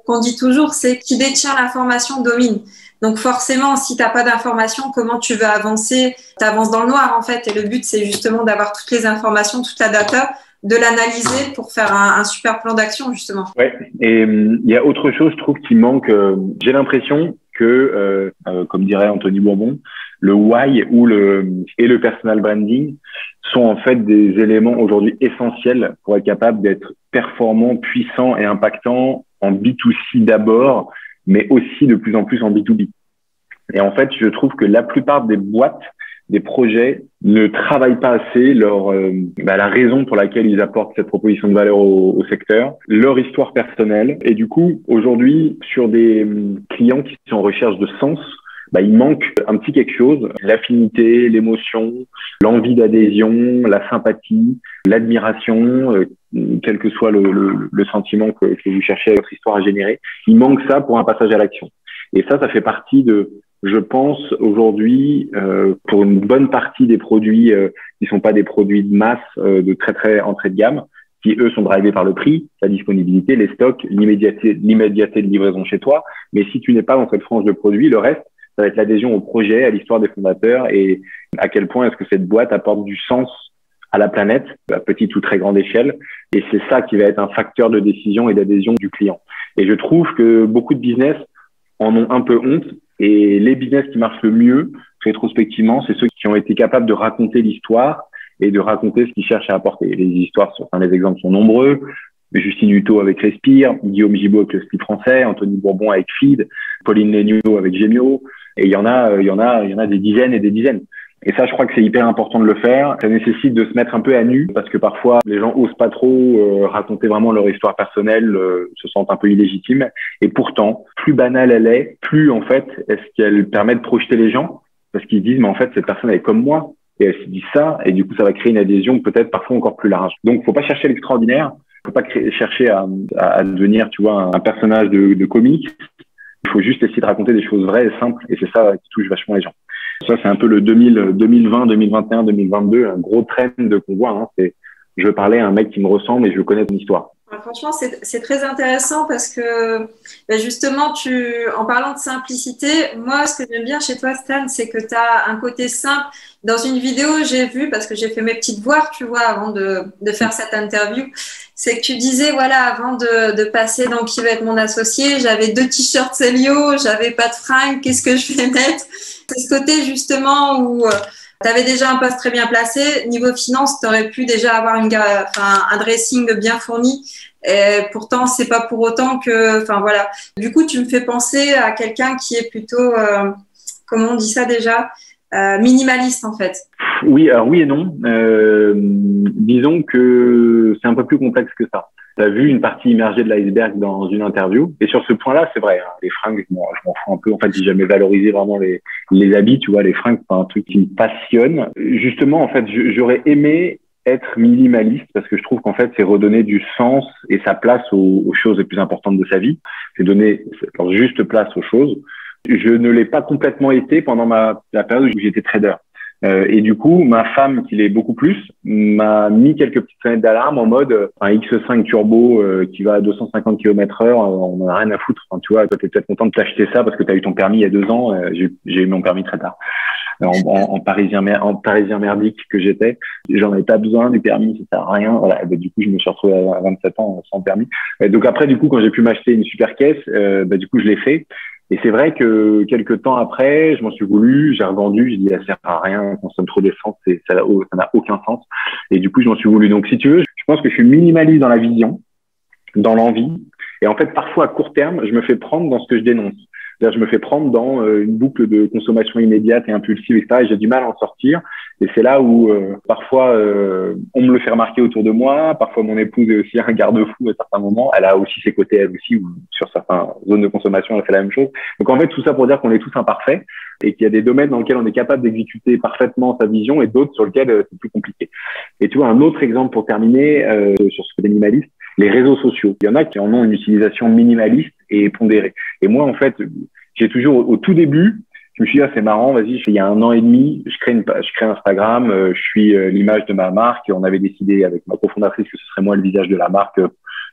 [SPEAKER 2] qu'on dit toujours, c'est qui détient l'information domine. Donc forcément, si tu n'as pas d'informations, comment tu veux avancer? Tu avances dans le noir en fait. Et le but, c'est justement d'avoir toutes les informations, toute la data, de l'analyser pour faire un super plan d'action justement.
[SPEAKER 1] Ouais. Et il y a autre chose, je trouve, qui manque. J'ai l'impression que, comme dirait Anthony Bourbon, le why et le personal branding sont en fait des éléments aujourd'hui essentiels pour être capable d'être performant, puissant et impactant en B2C d'abord, mais aussi de plus en plus en B2B. Et en fait, je trouve que la plupart des boîtes, des projets ne travaillent pas assez la raison pour laquelle ils apportent cette proposition de valeur au secteur, leur histoire personnelle. Et du coup, aujourd'hui, sur des clients qui sont en recherche de sens, il manque un petit quelque chose, l'affinité, l'émotion, l'envie d'adhésion, la sympathie, l'admiration, quel que soit le sentiment que vous cherchez à votre histoire à générer. Il manque ça pour un passage à l'action. Et ça fait partie de, je pense, aujourd'hui, pour une bonne partie des produits qui sont pas des produits de masse, de très, très entrée de gamme, qui, eux, sont drivés par le prix, la disponibilité, les stocks, l'immédiateté de livraison chez toi. Mais si tu n'es pas dans cette frange de produits, le reste, ça va être l'adhésion au projet, à l'histoire des fondateurs et à quel point est-ce que cette boîte apporte du sens à la planète, à petite ou très grande échelle. Et c'est ça qui va être un facteur de décision et d'adhésion du client. Et je trouve que beaucoup de business en ont un peu honte. Et les business qui marchent le mieux, rétrospectivement, c'est ceux qui ont été capables de raconter l'histoire et de raconter ce qu'ils cherchent à apporter. Les exemples sont nombreux. Justine Hutto avec Respire, Guillaume Gibault avec le Split français, Anthony Bourbon avec Feed, Pauline Léniaud avec Gemio. Et il y en a des dizaines et des dizaines. Et ça, je crois que c'est hyper important de le faire. Ça nécessite de se mettre un peu à nu parce que parfois, les gens osent pas trop raconter vraiment leur histoire personnelle, se sentent un peu illégitimes. Et pourtant, plus banale elle est, plus en fait, est-ce qu'elle permet de projeter les gens parce qu'ils se disent, mais en fait, cette personne elle est comme moi. Et elle se dit ça. Et du coup, ça va créer une adhésion peut-être parfois encore plus large. Donc, faut pas chercher l'extraordinaire. Faut pas chercher à devenir, tu vois, un personnage de comics. Il faut juste essayer de raconter des choses vraies et simples. Et c'est ça qui touche vachement les gens. Ça, c'est un peu le 2020, 2021, 2022, un gros trend qu'on voit. C'est je veux parler à un mec qui me ressemble et je veux connaître une histoire.
[SPEAKER 2] Franchement, c'est très intéressant parce que justement, en parlant de simplicité, moi, ce que j'aime bien chez toi, Stan, c'est que tu as un côté simple. Dans une vidéo, j'ai vu, parce que j'ai fait mes petites voix, tu vois, avant de faire cette interview, c'est que tu disais, voilà, avant de passer dans Qui va être mon associé, j'avais 2 t-shirts Célio, j'avais pas de fringues, qu'est-ce que je vais mettre? C'est ce côté justement où tu avais déjà un poste très bien placé. Niveau finance, tu aurais pu déjà avoir un dressing bien fourni. Et pourtant, c'est pas pour autant que, enfin voilà. Du coup, tu me fais penser à quelqu'un qui est plutôt, comment on dit ça déjà, minimaliste en fait.
[SPEAKER 1] Oui, alors oui et non. Disons que c'est un peu plus complexe que ça. Tu as vu une partie immergée de l'iceberg dans une interview. Et sur ce point-là, c'est vrai, hein, les fringues, je m'en fous un peu. En fait, j'ai jamais valorisé vraiment les habits, tu vois, les fringues, c'est pas un truc qui me passionne. Justement, en fait, j'aurais aimé être minimaliste parce que je trouve qu'en fait, c'est redonner du sens et sa place aux choses les plus importantes de sa vie. C'est donner leur juste place aux choses. Je ne l'ai pas complètement été pendant la période où j'étais trader. Et du coup, ma femme, qui l'est beaucoup plus, m'a mis quelques petites sonnettes d'alarme en mode un X5 turbo qui va à 250 km/h, on n'en a rien à foutre. Enfin, tu vois, toi, t'es peut-être content de t'acheter ça parce que tu as eu ton permis il y a 2 ans. J'ai eu mon permis très tard. En parisien merdique que j'étais, j'en avais pas besoin du permis, ça sert à rien. Voilà. Du coup, je me suis retrouvé à 27 ans sans permis. Donc après, du coup, quand j'ai pu m'acheter une super caisse, du coup, je l'ai fait. Et c'est vrai que quelques temps après, je m'en suis voulu, j'ai revendu, j'ai dit, ça sert à rien, on consomme trop d'essence, ça n'a aucun sens. Et du coup, je m'en suis voulu. Donc, si tu veux, je pense que je suis minimaliste dans la vision, dans l'envie. Et en fait, parfois, à court terme, je me fais prendre dans ce que je dénonce. C'est-à-dire, je me fais prendre dans une boucle de consommation immédiate et impulsive, etc. Et j'ai du mal à en sortir. Et c'est là où parfois on me le fait remarquer autour de moi. Parfois, mon épouse est aussi un garde-fou à certains moments. Elle a aussi ses côtés, elle aussi, où sur certaines zones de consommation, elle fait la même chose. Donc en fait, tout ça pour dire qu'on est tous imparfaits et qu'il y a des domaines dans lesquels on est capable d'exécuter parfaitement sa vision et d'autres sur lesquels c'est plus compliqué. Et tu vois, un autre exemple pour terminer sur ce côté minimaliste, les réseaux sociaux. Il y en a qui en ont une utilisation minimaliste et pondérée. Et moi, en fait, j'ai toujours, au tout début, je me suis dit, c'est marrant, vas-y, il y a 1 an et demi, je crée Instagram, je suis l'image de ma marque et on avait décidé avec ma cofondatrice que ce serait moi le visage de la marque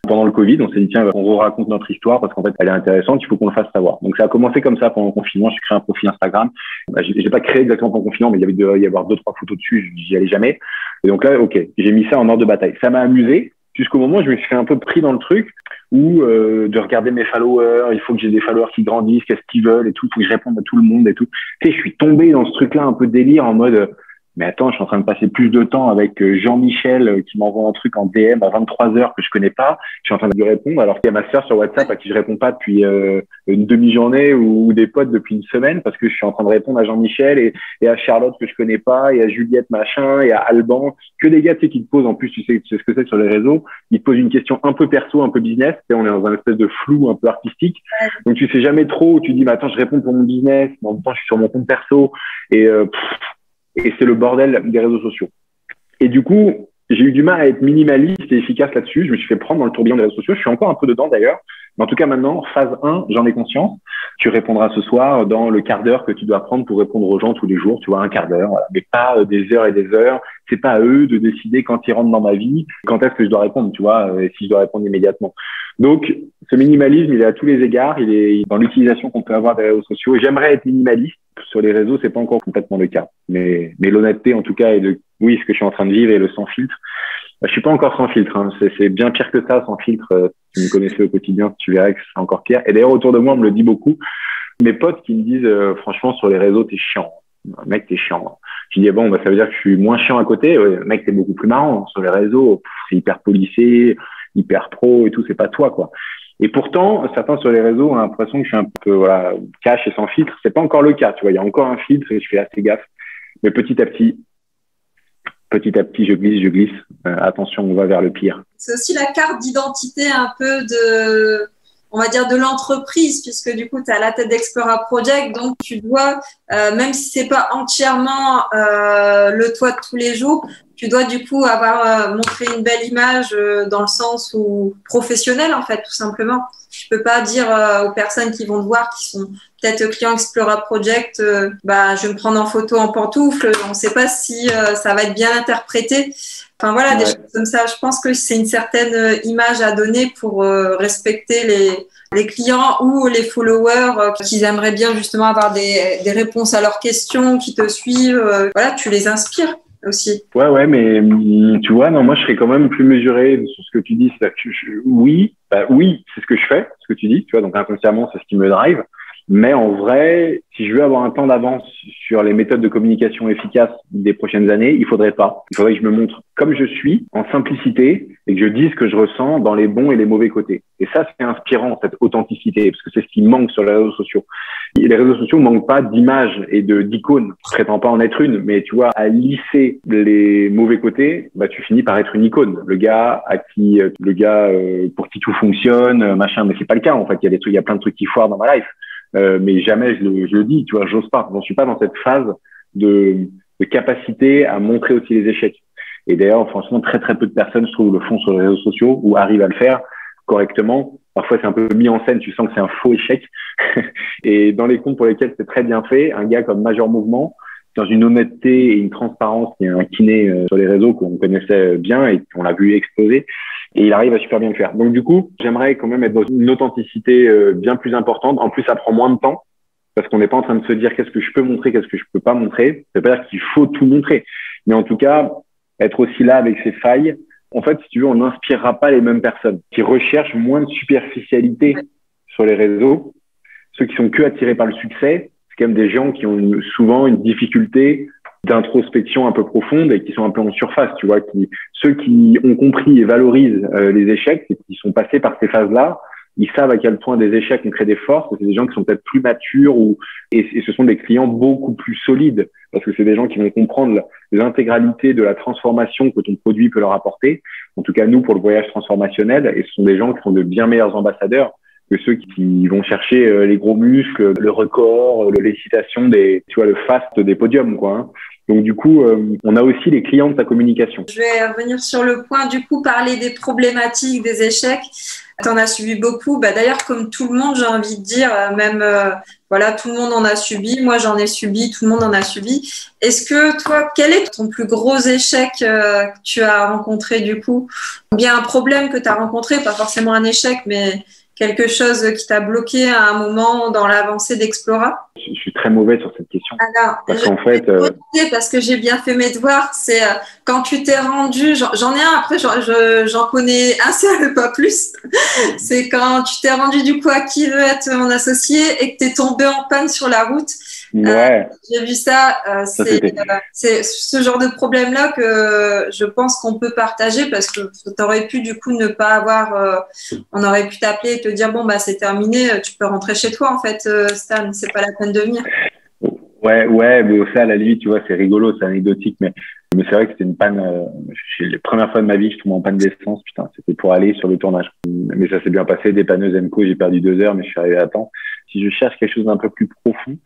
[SPEAKER 1] pendant le Covid. On s'est dit, tiens, on raconte notre histoire parce qu'en fait, elle est intéressante, il faut qu'on le fasse savoir. Donc, ça a commencé comme ça pendant le confinement. J'ai créé un profil Instagram. J'ai pas créé exactement pendant le confinement, mais il y avoir 2-3 photos dessus, j'y allais jamais. Et donc là, ok, j'ai mis ça en ordre de bataille. Ça m'a amusé jusqu'au moment où je me suis fait un peu pris dans le truc ou de regarder mes followers, il faut que j'ai des followers qui grandissent, qu'est-ce qu'ils veulent et tout, il faut que je réponde à tout le monde et tout. Tu sais, je suis tombé dans ce truc-là un peu délire en mode mais attends, je suis en train de passer plus de temps avec Jean-Michel qui m'envoie un truc en DM à 23h que je connais pas. Je suis en train de lui répondre alors qu'il y a ma sœur sur WhatsApp à qui je réponds pas depuis une demi-journée ou des potes depuis une semaine parce que je suis en train de répondre à Jean-Michel et à Charlotte que je connais pas et à Juliette machin et à Alban. Que des gars tu sais qui te posent en plus, tu sais ce que c'est sur les réseaux. Ils te posent une question un peu perso, un peu business. Tu sais, on est dans un espèce de flou un peu artistique. Donc tu sais jamais trop. Tu dis mais attends, je réponds pour mon business, mais en même temps je suis sur mon compte perso et c'est le bordel des réseaux sociaux. Et du coup, j'ai eu du mal à être minimaliste et efficace là-dessus. Je me suis fait prendre dans le tourbillon des réseaux sociaux. Je suis encore un peu dedans d'ailleurs. Mais en tout cas, maintenant, phase 1, j'en ai conscience. Tu répondras ce soir dans le quart d'heure que tu dois prendre pour répondre aux gens tous les jours. Tu vois, un quart d'heure, voilà. Mais pas des heures et des heures. C'est pas à eux de décider quand ils rentrent dans ma vie, quand est-ce que je dois répondre, tu vois, et si je dois répondre immédiatement. Donc, ce minimalisme, il est à tous les égards. Il est dans l'utilisation qu'on peut avoir des réseaux sociaux. Et j'aimerais être minimaliste. Sur les réseaux, c'est pas encore complètement le cas. Mais l'honnêteté, en tout cas, et oui, ce que je suis en train de vivre et le sans filtre. Je suis pas encore sans filtre, hein. C'est bien pire que ça, sans filtre. Si tu me connaissais au quotidien, tu verrais que c'est encore pire. Et d'ailleurs, autour de moi, on me le dit beaucoup. Mes potes qui me disent, franchement, sur les réseaux, t'es chiant. Mec, t'es chiant. Je dis, bon, ça veut dire que je suis moins chiant à côté. Ouais, mec, t'es beaucoup plus marrant. Sur les réseaux, c'est hyper policé, hyper pro et tout. C'est pas toi, quoi. Et pourtant, certains sur les réseaux ont l'impression que je suis un peu, voilà, cash et sans filtre. C'est pas encore le cas, tu vois. Il y a encore un filtre et je fais assez gaffe. Mais petit à petit, je glisse. Attention, on va vers le pire.
[SPEAKER 2] C'est aussi la carte d'identité un peu on va dire de l'entreprise, puisque du coup, tu es à la tête d'Explora Project, donc tu dois, même si c'est pas entièrement le toi de tous les jours, Tu dois du coup avoir montré une belle image dans le sens où professionnel en fait, tout simplement. Tu peux pas dire aux personnes qui vont te voir, qui sont peut-être clients Explora Project, je vais me prendre en photo en pantoufle. On ne sait pas si ça va être bien interprété. Enfin voilà, des choses comme ça. Je pense que c'est une certaine image à donner pour respecter les clients ou les followers qui aimeraient bien justement avoir des réponses à leurs questions, qui te suivent. Voilà, tu les inspires aussi.
[SPEAKER 1] Ouais, mais tu vois, non, moi, je serais quand même plus mesuré sur ce que tu dis. Oui, c'est ce que je fais, ce que tu dis, tu vois, donc inconsciemment, c'est ce qui me drive. Mais en vrai, si je veux avoir un temps d'avance sur les méthodes de communication efficaces des prochaines années, il faudrait pas. Il faudrait que je me montre comme je suis, en simplicité, et que je dise ce que je ressens dans les bons et les mauvais côtés. Et ça, c'est inspirant, cette authenticité, parce que c'est ce qui manque sur les réseaux sociaux. Les réseaux sociaux manquent pas d'images et d'icônes. Je prétends pas en être une, mais tu vois, à lisser les mauvais côtés, tu finis par être une icône. Le gars pour qui tout fonctionne, machin. Mais c'est pas le cas, en fait. Il y a plein de trucs qui foirent dans ma life. Mais jamais je le dis, tu vois, j'ose pas. Je suis pas dans cette phase de capacité à montrer aussi les échecs. Et d'ailleurs, franchement, très très peu de personnes, je trouve, le font sur les réseaux sociaux ou arrivent à le faire correctement. Parfois, c'est un peu mis en scène, tu sens que c'est un faux échec. Et dans les comptes pour lesquels c'est très bien fait, un gars comme Major Mouvement, dans une honnêteté et une transparence, il y a un kiné sur les réseaux qu'on connaissait bien et qu'on l'a vu exploser. Et il arrive à super bien le faire. Donc, du coup, j'aimerais quand même être dans une authenticité bien plus importante. En plus, ça prend moins de temps parce qu'on n'est pas en train de se dire qu'est-ce que je peux montrer, qu'est-ce que je peux pas montrer. Ça veut pas dire qu'il faut tout montrer. Mais en tout cas, être aussi là avec ses failles. En fait, si tu veux, on n'inspirera pas les mêmes personnes qui recherchent moins de superficialité sur les réseaux. Ceux qui sont que attirés par le succès, c'est quand même des gens qui ont souvent une difficulté d'introspection un peu profonde et qui sont un peu en surface, tu vois, ceux qui ont compris et valorisent les échecs et qui sont passés par ces phases-là, ils savent à quel point des échecs ont créé des forces. C'est des gens qui sont peut-être plus matures et ce sont des clients beaucoup plus solides parce que c'est des gens qui vont comprendre l'intégralité de la transformation que ton produit peut leur apporter. En tout cas, nous, pour le voyage transformationnel, et ce sont des gens qui sont de bien meilleurs ambassadeurs que ceux qui vont chercher les gros muscles, le record, l'excitation le faste des podiums, quoi. Hein. Donc, du coup, on a aussi les clients de ta communication.
[SPEAKER 2] Je vais revenir sur le point, du coup, parler des problématiques, des échecs. Tu en as subi beaucoup. D'ailleurs, comme tout le monde, j'ai envie de dire, même, tout le monde en a subi. Moi, j'en ai subi, tout le monde en a subi. Est-ce que toi, quel est ton plus gros échec que tu as rencontré, du coup? Ou bien un problème que tu as rencontré, pas forcément un échec, mais quelque chose qui t'a bloqué à un moment dans l'avancée d'Explora?
[SPEAKER 1] Je suis très mauvais sur cette question.
[SPEAKER 2] Alors, parce que j'ai bien fait mes devoirs, c'est quand tu t'es rendu, j'en ai un, après j'en connais un seul, pas plus. C'est quand tu t'es rendu du coup à qui veut être mon associé et que tu es tombé en panne sur la route.
[SPEAKER 1] Ouais.
[SPEAKER 2] J'ai vu ça. C'est ce genre de problème-là que je pense qu'on peut partager parce que tu aurais pu du coup ne pas avoir. On aurait pu t'appeler et te dire bon c'est terminé, tu peux rentrer chez toi en fait, Stan. C'est pas la peine de venir.
[SPEAKER 1] Ouais, mais ça à la limite, tu vois, c'est rigolo, c'est anecdotique, mais c'est vrai que c'était une panne. La première fois de ma vie, je tombe en panne d'essence. Putain, c'était pour aller sur le tournage. Mais ça s'est bien passé. Dépanneuse Emco, j'ai perdu 2 heures, mais je suis arrivé à temps. Si je cherche quelque chose d'un peu plus profond,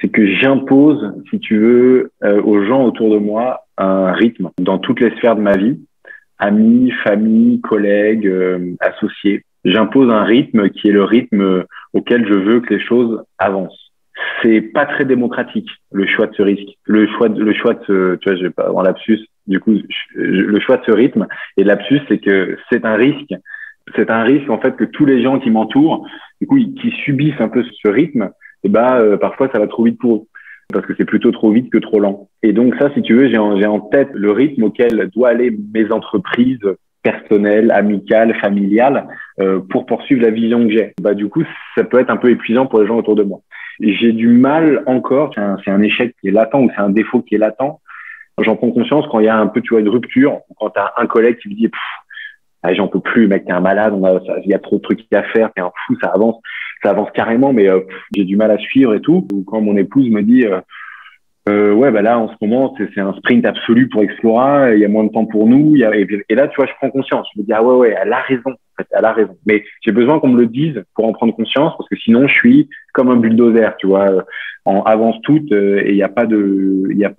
[SPEAKER 1] c'est que j'impose, si tu veux, aux gens autour de moi un rythme dans toutes les sphères de ma vie, amis, famille, collègues, associés. J'impose un rythme qui est le rythme auquel je veux que les choses avancent. C'est pas très démocratique, le choix de ce risque, le choix de ce, tu vois, je vais pas avoir lapsus, du coup, le choix de ce rythme. Et lapsus, c'est que c'est un risque en fait que tous les gens qui m'entourent, du coup, qui subissent un peu ce rythme, et parfois ça va trop vite pour eux parce que c'est plutôt trop vite que trop lent. Et donc ça, si tu veux, j'ai en tête le rythme auquel doivent aller mes entreprises personnelles, amicales, familiales, pour poursuivre la vision que j'ai. Du coup, ça peut être un peu épuisant pour les gens autour de moi. Et j'ai du mal encore, c'est un échec qui est latent ou c'est un défaut qui est latent. J'en prends conscience quand il y a un peu, tu vois, une rupture, quand tu as un collègue qui me dit j'en peux plus, mec, t'es un malade, il y a trop de trucs à faire, t'es un fou, ça avance carrément, mais j'ai du mal à suivre et tout. Ou quand mon épouse me dit Ouais, bah là, en ce moment, c'est un sprint absolu pour Explora. Il y a moins de temps pour nous. Et là, tu vois, je prends conscience. Je me dis, ah ouais, elle a raison. En fait, elle a raison. Mais j'ai besoin qu'on me le dise pour en prendre conscience, parce que sinon, je suis comme un bulldozer, tu vois. On avance toute et il n'y a pas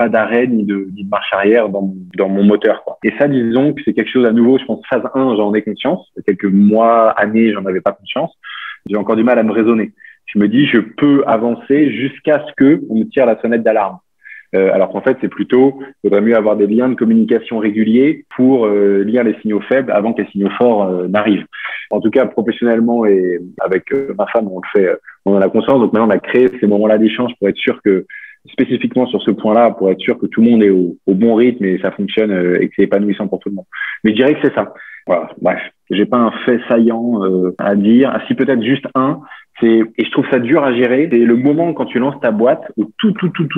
[SPEAKER 1] d'arrêt ni de marche arrière dans mon moteur, quoi. Et ça, disons que c'est quelque chose à nouveau. Je pense phase 1, j'en ai conscience. Quelques mois, années, j'en avais pas conscience. J'ai encore du mal à me raisonner. Je me dis, je peux avancer jusqu'à ce que on me tire la sonnette d'alarme. Alors qu'en fait, c'est plutôt, il vaudrait mieux avoir des liens de communication réguliers pour lire les signaux faibles avant que les signaux forts n'arrivent. En tout cas, professionnellement et avec ma femme, on le fait, on en a conscience. Donc maintenant, on a créé ces moments-là d'échange pour être sûr que, spécifiquement sur ce point-là, pour être sûr que tout le monde est au bon rythme et ça fonctionne et que c'est épanouissant pour tout le monde. Mais je dirais que c'est ça. Voilà, bref, j'ai pas un fait saillant à dire. Ah, si peut-être juste un, et je trouve ça dur à gérer, c'est le moment quand tu lances ta boîte au tout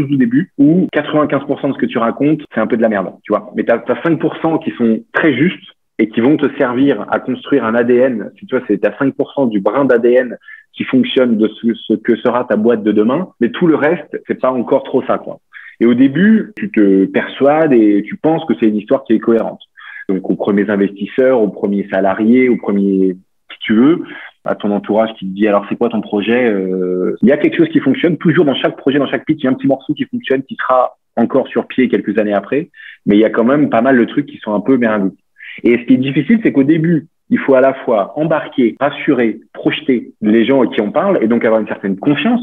[SPEAKER 1] début où 95% de ce que tu racontes, c'est un peu de la merde, tu vois. Mais t'as 5% qui sont très justes et qui vont te servir à construire un ADN. Si tu vois, t'as 5% du brin d'ADN qui fonctionne de ce que sera ta boîte de demain, mais tout le reste, c'est pas encore trop ça, quoi. Et au début, tu te persuades et tu penses que c'est une histoire qui est cohérente. Donc, aux premiers investisseurs, aux premiers salariés, aux premiers, si tu veux, à ton entourage qui te dit alors c'est quoi ton projet, il y a quelque chose qui fonctionne toujours dans chaque projet, dans chaque pitch, il y a un petit morceau qui fonctionne, qui sera encore sur pied quelques années après, mais il y a quand même pas mal de trucs qui sont un peu merdiques. Et ce qui est difficile, c'est qu'au début, il faut à la fois embarquer, rassurer, projeter les gens à qui on parle et donc avoir une certaine confiance.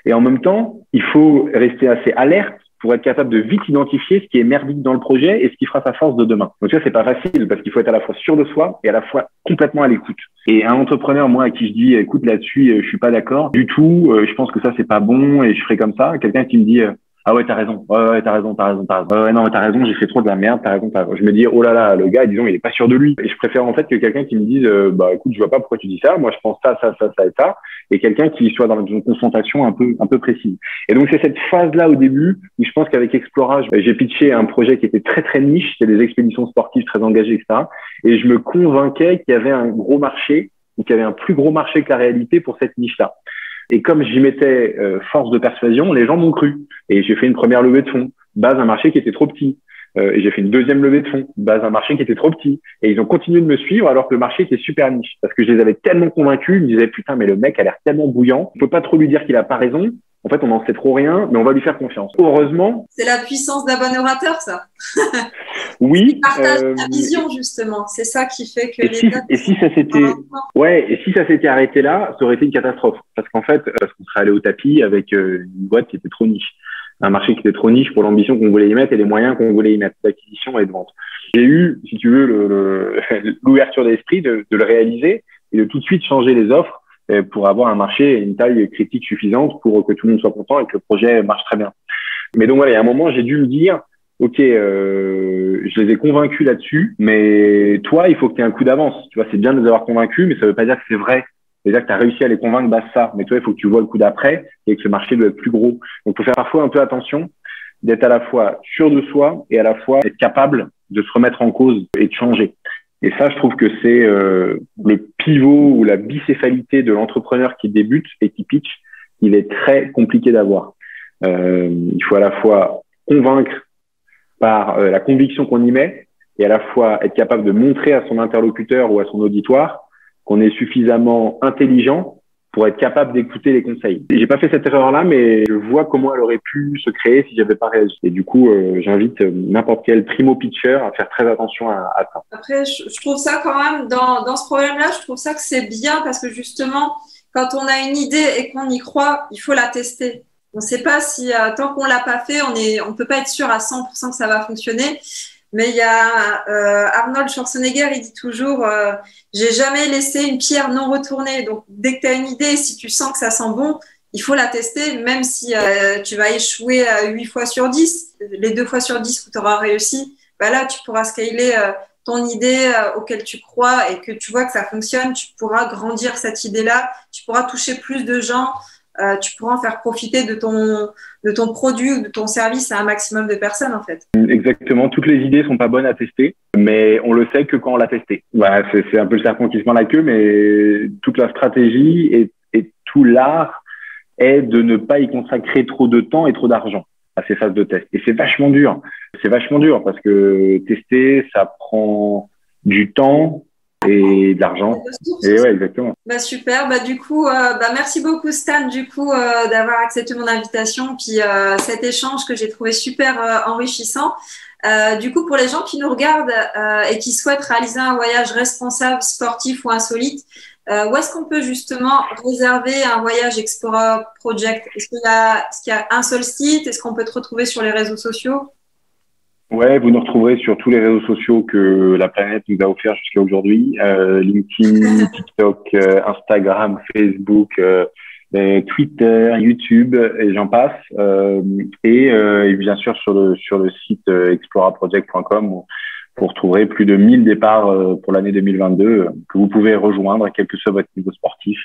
[SPEAKER 1] Et en même temps, il faut rester assez alerte pour être capable de vite identifier ce qui est merdique dans le projet et ce qui fera sa force de demain. Donc ça, c'est pas facile parce qu'il faut être à la fois sûr de soi et à la fois complètement à l'écoute. Et un entrepreneur, moi, à qui je dis, écoute, là-dessus, je suis pas d'accord du tout, je pense que ça, c'est pas bon et je ferai comme ça. Quelqu'un qui me dit, ah ouais, t'as raison. Ouais, t'as raison. Ouais, non, t'as raison, j'ai fait trop de la merde, t'as raison. Je me dis, oh là là, le gars, disons, il est pas sûr de lui. Et je préfère, en fait, que quelqu'un qui me dise, bah, écoute, je vois pas pourquoi tu dis ça. Moi, je pense ça et ça. Et quelqu'un qui soit dans une confrontation un peu précise. Et donc, c'est cette phase-là au début où je pense qu'avec Explora, j'ai pitché un projet qui était très niche. C'est des expéditions sportives très engagées, etc. Et je me convainquais qu'il y avait un gros marché, ou qu'il y avait un plus gros marché que la réalité pour cette niche-là. Et comme j'y mettais force de persuasion, les gens m'ont cru. Et j'ai fait une première levée de fonds, base un marché qui était trop petit. Et j'ai fait une deuxième levée de fonds, base un marché qui était trop petit. Et ils ont continué de me suivre alors que le marché était super niche. Parce que je les avais tellement convaincus, ils me disaient, putain, mais le mec a l'air tellement bouillant. On peut pas trop lui dire qu'il a pas raison. En fait, on n'en sait trop rien, mais on va lui faire confiance. Heureusement.
[SPEAKER 2] C'est la puissance d'un bon orateur, ça.
[SPEAKER 1] Oui.
[SPEAKER 2] Partage ta vision, justement. C'est ça qui fait que
[SPEAKER 1] et si ça s'était arrêté là, ça aurait été une catastrophe. Parce qu'en fait, on serait allé au tapis avec une boîte qui était trop niche. Un marché qui était trop niche pour l'ambition qu'on voulait y mettre et les moyens qu'on voulait y mettre d'acquisition et de vente. J'ai eu, si tu veux, l'ouverture d'esprit de le réaliser et de tout de suite changer les offres pour avoir un marché et une taille critique suffisante pour que tout le monde soit content et que le projet marche très bien. Mais donc voilà, il y a un moment, j'ai dû me dire, ok, je les ai convaincus là-dessus, mais toi, il faut que tu aies un coup d'avance. Tu vois, c'est bien de les avoir convaincus, mais ça veut pas dire que c'est vrai. C'est-à-dire que tu as réussi à les convaincre, bah ça. Mais toi, il faut que tu vois le coup d'après et que ce marché doit être plus gros. Donc, il faut faire parfois un peu attention d'être à la fois sûr de soi et à la fois être capable de se remettre en cause et de changer. Et ça, je trouve que c'est le pivot ou la bicéphalité de l'entrepreneur qui débute et qui pitch. Il est très compliqué d'avoir. Il faut à la fois convaincre par la conviction qu'on y met et à la fois être capable de montrer à son interlocuteur ou à son auditoire qu'on est suffisamment intelligent pour être capable d'écouter les conseils. J'ai pas fait cette erreur-là, mais je vois comment elle aurait pu se créer si j'avais pas réagi. Et du coup, j'invite n'importe quel primo-pitcher à faire très attention à ça.
[SPEAKER 2] Après, je trouve ça quand même, dans ce problème-là, je trouve ça que c'est bien parce que justement, quand on a une idée et qu'on y croit, il faut la tester. On ne sait pas si, tant qu'on l'a pas fait, on peut pas être sûr à 100% que ça va fonctionner. Mais il y a Arnold Schwarzenegger, il dit toujours j'ai jamais laissé une pierre non retournée. Donc, dès que tu as une idée, si tu sens que ça sent bon, il faut la tester, même si tu vas échouer 8 fois sur 10. Les 2 fois sur 10 où tu auras réussi, bah là, tu pourras scaler ton idée auquel tu crois et que tu vois que ça fonctionne. Tu pourras grandir cette idée-là, tu pourras toucher plus de gens. Tu pourras en faire profiter de ton produit ou de ton service à un maximum de personnes, en fait.
[SPEAKER 1] Exactement. Toutes les idées sont pas bonnes à tester, mais on le sait que quand on l'a testé. Voilà, c'est un peu le serpent qui se mord la queue, mais toute la stratégie et tout l'art est de ne pas y consacrer trop de temps et trop d'argent. à ces phases de test. Et c'est vachement dur. C'est vachement dur parce que tester, ça prend du temps et de l'argent. Et ouais, exactement.
[SPEAKER 2] Bah super. Bah du coup, merci beaucoup Stan du coup d'avoir accepté mon invitation puis cet échange que j'ai trouvé super enrichissant. Du coup, pour les gens qui nous regardent et qui souhaitent réaliser un voyage responsable, sportif ou insolite, où est-ce qu'on peut justement réserver un voyage Explora Project? Est-ce qu'il y a un seul site? Est-ce qu'on peut te retrouver sur les réseaux sociaux?
[SPEAKER 1] Ouais, vous nous retrouverez sur tous les réseaux sociaux que la planète nous a offert jusqu'à aujourd'hui. LinkedIn, TikTok, Instagram, Facebook, Twitter, YouTube, et j'en passe. Et bien sûr sur le site exploraproject.com où vous retrouverez plus de 1000 départs pour l'année 2022 que vous pouvez rejoindre, quel que soit votre niveau sportif.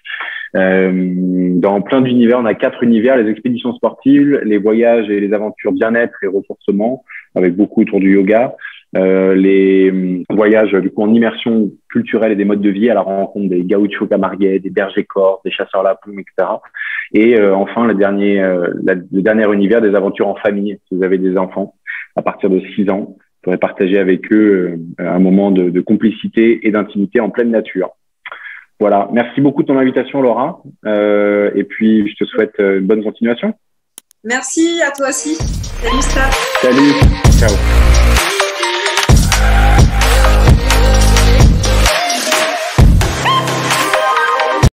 [SPEAKER 1] Dans plein d'univers, on a 4 univers: les expéditions sportives, les voyages et les aventures bien-être et ressourcement, avec beaucoup autour du yoga, les voyages du coup en immersion culturelle et des modes de vie à la rencontre des gauchos camarguais, des bergers corses, des chasseurs lapons, etc. Et enfin le dernier univers, des aventures en famille. Si vous avez des enfants à partir de 6 ans, vous pourrez partager avec eux un moment de complicité et d'intimité en pleine nature. Voilà, merci beaucoup de ton invitation, Laura. Et puis, je te souhaite une bonne continuation.
[SPEAKER 2] Merci à toi aussi. Salut, Stan.
[SPEAKER 1] Salut, ciao.